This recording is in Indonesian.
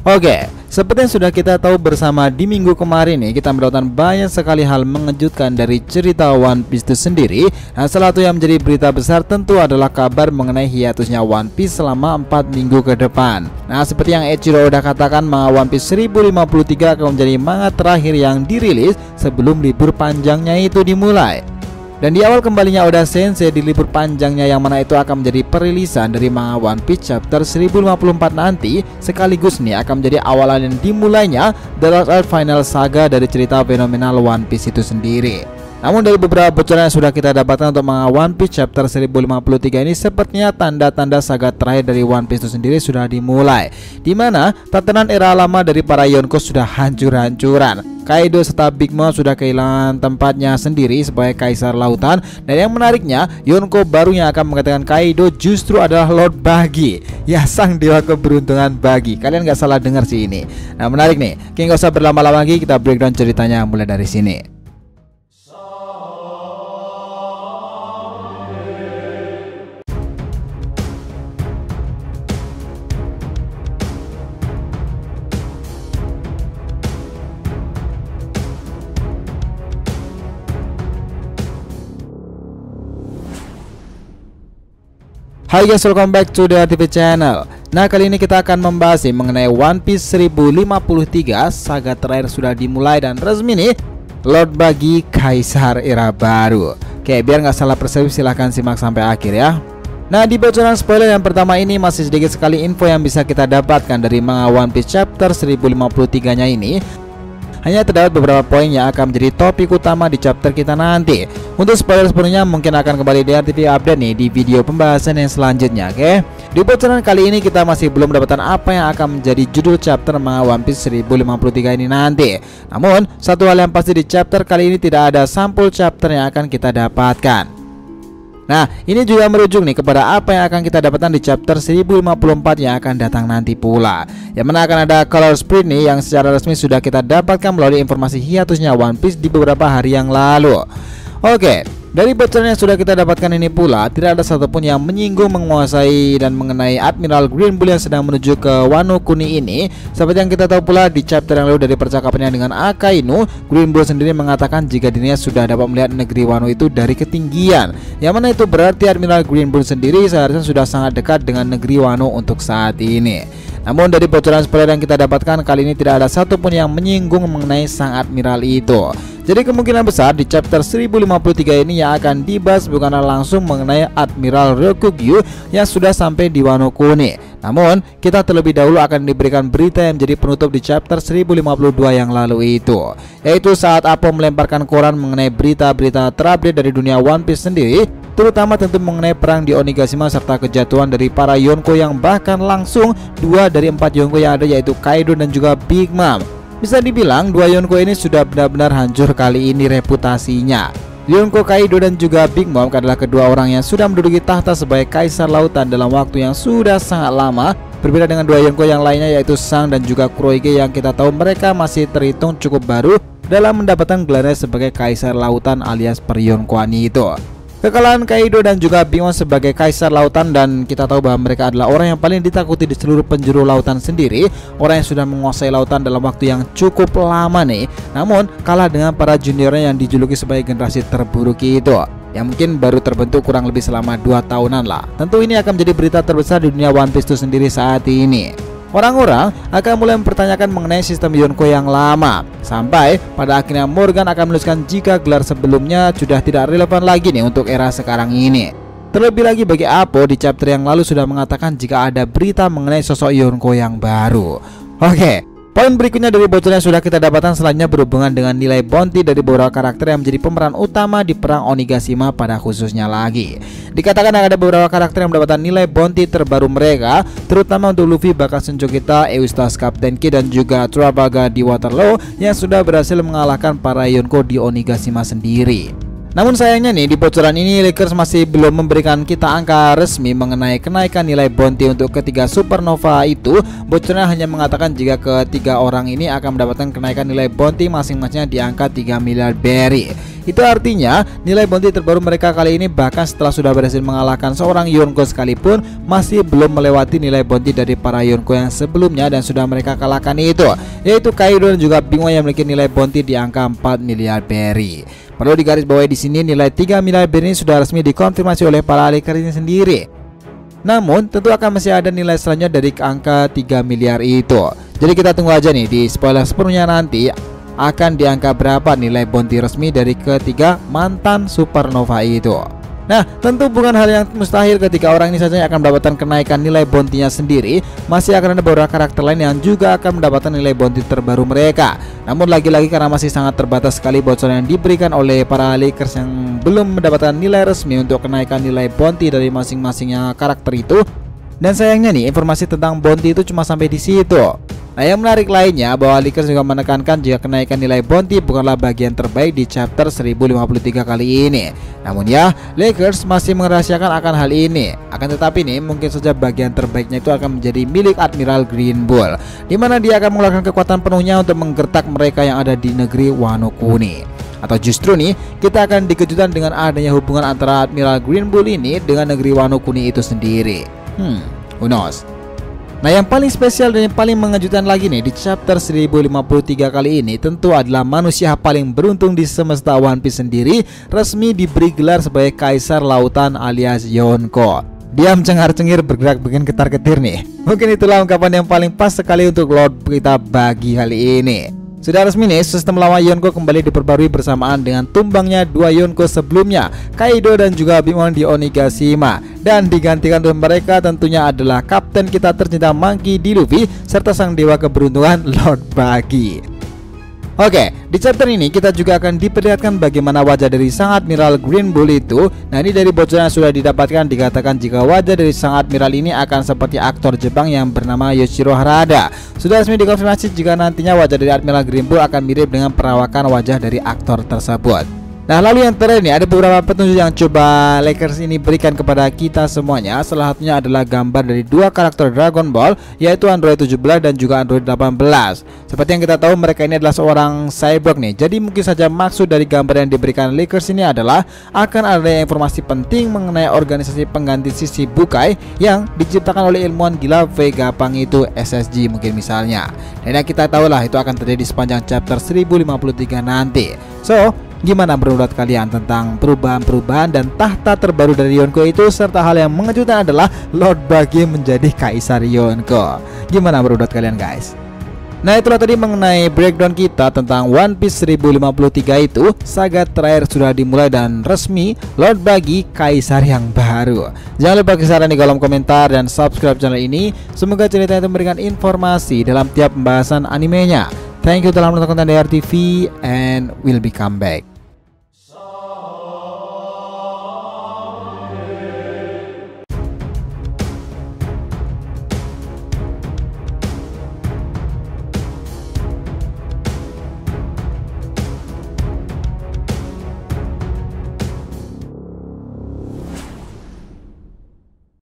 Oke, seperti yang sudah kita tahu bersama di minggu kemarin nih, kita mendapatkan banyak sekali hal mengejutkan dari cerita One Piece itu sendiri. Nah, salah satu yang menjadi berita besar tentu adalah kabar mengenai hiatusnya One Piece selama 4 minggu ke depan. Nah, seperti yang Eiichiro udah katakan, manga One Piece 1053 akan menjadi manga terakhir yang dirilis sebelum libur panjangnya itu dimulai. Dan di awal kembalinya Oda Sensei di libur panjangnya, yang mana itu akan menjadi perilisan dari manga One Piece chapter 1054 nanti, sekaligus nih akan menjadi awalan yang dimulainya The Last Earth Final Saga dari cerita fenomenal One Piece itu sendiri. Namun dari beberapa bocoran yang sudah kita dapatkan untuk manga One Piece chapter 1053 ini, sepertinya tanda-tanda saga terakhir dari One Piece itu sendiri sudah dimulai, dimana tatanan era lama dari para Yonko sudah hancur-hancuran. Kaido serta Big Mom sudah kehilangan tempatnya sendiri sebagai kaisar lautan. Dan yang menariknya, Yonko baru yang akan mengatakan Kaido justru adalah Lord Buggy, ya sang dewa keberuntungan Buggy. Kalian gak salah dengar sih ini. Nah, menarik nih. Oke, gak usah berlama-lama lagi, kita breakdown ceritanya mulai dari sini. Hai guys, welcome back to the TV channel. Nah, kali ini kita akan membahas mengenai One Piece 1053. Saga terakhir sudah dimulai dan resmi nih, Lord Buggy kaisar era baru. Oke, biar nggak salah persepsi silahkan simak sampai akhir ya. Nah, di bocoran spoiler yang pertama ini masih sedikit sekali info yang bisa kita dapatkan dari manga One Piece chapter 1053 nya ini. Hanya terdapat beberapa poin yang akan menjadi topik utama di chapter kita nanti. Untuk spoiler sepenuhnya mungkin akan kembali di RTV update nih di video pembahasan yang selanjutnya, oke? Di bocoran kali ini kita masih belum mendapatkan apa yang akan menjadi judul chapter manga One Piece 1053 ini nanti. Namun, satu hal yang pasti di chapter kali ini tidak ada sampul chapter yang akan kita dapatkan. Nah, ini juga merujuk nih kepada apa yang akan kita dapatkan di chapter 1054 yang akan datang nanti pula. Yang mana akan ada color sprint nih yang secara resmi sudah kita dapatkan melalui informasi hiatusnya One Piece di beberapa hari yang lalu. Oke, dari bocoran yang sudah kita dapatkan ini pula, tidak ada satupun yang menyinggung, menguasai, dan mengenai Admiral Green Bull yang sedang menuju ke Wano Kuni ini. Seperti yang kita tahu pula di chapter yang lalu dari percakapannya dengan Akainu, Green Bull sendiri mengatakan jika dirinya sudah dapat melihat negeri Wano itu dari ketinggian. Yang mana itu berarti Admiral Green Bull sendiri seharusnya sudah sangat dekat dengan negeri Wano untuk saat ini. Namun dari bocoran spoiler yang kita dapatkan kali ini tidak ada satupun yang menyinggung mengenai sang Admiral itu. Jadi kemungkinan besar di chapter 1053 ini yang akan dibahas bukanlah langsung mengenai Admiral Ryokugyu yang sudah sampai di Wano Kuni. Namun kita terlebih dahulu akan diberikan berita yang menjadi penutup di chapter 1052 yang lalu itu, yaitu saat Apo melemparkan koran mengenai berita-berita terupdate dari dunia One Piece sendiri, terutama tentu mengenai perang di Onigashima serta kejatuhan dari para Yonko yang bahkan langsung 2 dari 4 Yonko yang ada, yaitu Kaido dan juga Big Mom. Bisa dibilang 2 Yonko ini sudah benar-benar hancur kali ini reputasinya. Yonko Kaido dan juga Big Mom adalah kedua orang yang sudah menduduki tahta sebagai kaisar lautan dalam waktu yang sudah sangat lama. Berbeda dengan 2 Yonko yang lainnya, yaitu Sang dan juga Kuroige, yang kita tahu mereka masih terhitung cukup baru dalam mendapatkan gelarnya sebagai kaisar lautan alias per-Yonkoan itu. Kekalahan Kaido dan juga Big Mom sebagai kaisar lautan, dan kita tahu bahwa mereka adalah orang yang paling ditakuti di seluruh penjuru lautan sendiri, orang yang sudah menguasai lautan dalam waktu yang cukup lama nih. Namun kalah dengan para juniornya yang dijuluki sebagai generasi terburuk itu, yang mungkin baru terbentuk kurang lebih selama 2 tahunan lah. Tentu ini akan menjadi berita terbesar di dunia One Piece itu sendiri saat ini. Orang-orang akan mulai mempertanyakan mengenai sistem Yonko yang lama, sampai pada akhirnya Morgan akan menuliskan jika gelar sebelumnya sudah tidak relevan lagi nih untuk era sekarang ini. Terlebih lagi bagi Apo di chapter yang lalu sudah mengatakan jika ada berita mengenai sosok Yonko yang baru. Oke, poin berikutnya dari bocoran yang sudah kita dapatkan selanjutnya berhubungan dengan nilai bounty dari beberapa karakter yang menjadi pemeran utama di perang Onigashima pada khususnya lagi. Dikatakan ada beberapa karakter yang mendapatkan nilai bounty terbaru mereka, terutama untuk Luffy, bakal Senjokita, Eustace, Captain Kid, dan juga Trafalgar di Waterloo yang sudah berhasil mengalahkan para Yonko di Onigashima sendiri. Namun sayangnya nih, di bocoran ini Lakers masih belum memberikan kita angka resmi mengenai kenaikan nilai bounty untuk ketiga supernova itu. Bocorannya hanya mengatakan jika ketiga orang ini akan mendapatkan kenaikan nilai bounty masing-masingnya di angka 3 miliar berry. Itu artinya nilai bounty terbaru mereka kali ini bahkan setelah sudah berhasil mengalahkan seorang Yonko sekalipun masih belum melewati nilai bounty dari para Yonko yang sebelumnya dan sudah mereka kalahkan itu, yaitu Kaido dan juga Big Mom yang memiliki nilai bounty di angka 4 miliar berry. Perlu digarisbawahi di sini nilai 3 miliar berry ini sudah resmi dikonfirmasi oleh para Lakers ini sendiri. Namun tentu akan masih ada nilai selanjutnya dari angka 3 miliar itu. Jadi kita tunggu aja nih di spoiler sepenuhnya nanti akan di angka berapa nilai bounty resmi dari ketiga mantan supernova itu. Nah, tentu bukan hal yang mustahil ketika orang ini saja yang akan mendapatkan kenaikan nilai bounty-nya sendiri. Masih akan ada beberapa karakter lain yang juga akan mendapatkan nilai bounty terbaru mereka. Namun lagi-lagi karena masih sangat terbatas sekali bocoran yang diberikan oleh para Lakers yang belum mendapatkan nilai resmi untuk kenaikan nilai bounty dari masing-masingnya karakter itu. Dan sayangnya nih, informasi tentang bounty itu cuma sampai di situ. Nah, yang menarik lainnya bahwa Lakers juga menekankan jika kenaikan nilai bounty bukanlah bagian terbaik di chapter 1053 kali ini. Namun ya, Lakers masih merahasiakan akan hal ini. Akan tetapi nih, mungkin saja bagian terbaiknya itu akan menjadi milik Admiral Green Bull, di mana dia akan mengeluarkan kekuatan penuhnya untuk menggertak mereka yang ada di negeri Wano Kuni. Atau justru nih, kita akan dikejutkan dengan adanya hubungan antara Admiral Green Bull ini dengan negeri Wano Kuni itu sendiri. Who knows? Nah, yang paling spesial dan yang paling mengejutkan lagi nih di chapter 1053 kali ini tentu adalah manusia paling beruntung di semesta One Piece sendiri resmi diberi gelar sebagai Kaisar Lautan alias Yonko. Dia cengar-cengir bergerak bikin ketar-ketir nih. Mungkin itulah ungkapan yang paling pas sekali untuk Lord kita bagi kali ini. Sudah resmi nih, sistem lawan Yonko kembali diperbarui bersamaan dengan tumbangnya dua Yonko sebelumnya, Kaido dan juga Big Mom di Onigashima. Dan digantikan oleh mereka tentunya adalah kapten kita tercinta Monkey D. Luffy serta sang dewa keberuntungan Lord Buggy. Oke, di chapter ini kita juga akan diperlihatkan bagaimana wajah dari sang Admiral Green Bull itu. Nah, ini dari bocoran yang sudah didapatkan dikatakan jika wajah dari sang Admiral ini akan seperti aktor Jepang yang bernama Yoshiro Harada. Sudah resmi dikonfirmasi jika nantinya wajah dari Admiral Green Bull akan mirip dengan perawakan wajah dari aktor tersebut. Nah, lalu yang terakhir ini ada beberapa petunjuk yang coba Lakers ini berikan kepada kita semuanya. Salah satunya adalah gambar dari dua karakter Dragon Ball, yaitu Android 17 dan juga Android 18. Seperti yang kita tahu, mereka ini adalah seorang cyborg nih. Jadi mungkin saja maksud dari gambar yang diberikan Lakers ini adalah akan ada informasi penting mengenai organisasi pengganti sisi Bukai yang diciptakan oleh ilmuwan gila Vegapunk itu, SSG mungkin misalnya. Dan yang kita tahu lah itu akan terjadi sepanjang chapter 1053 nanti. So, gimana menurut kalian tentang perubahan-perubahan dan tahta terbaru dari Yonko itu, serta hal yang mengejutkan adalah Lord Buggy menjadi Kaisar Yonko. Gimana menurut kalian guys? Nah, itulah tadi mengenai breakdown kita tentang One Piece 1053 itu. Saga terakhir sudah dimulai dan resmi Lord Buggy Kaisar yang baru. Jangan lupa saran di kolom komentar dan subscribe channel ini. Semoga cerita itu memberikan informasi dalam tiap pembahasan animenya. Thank you telah menonton konten DR TV and we'll be come back.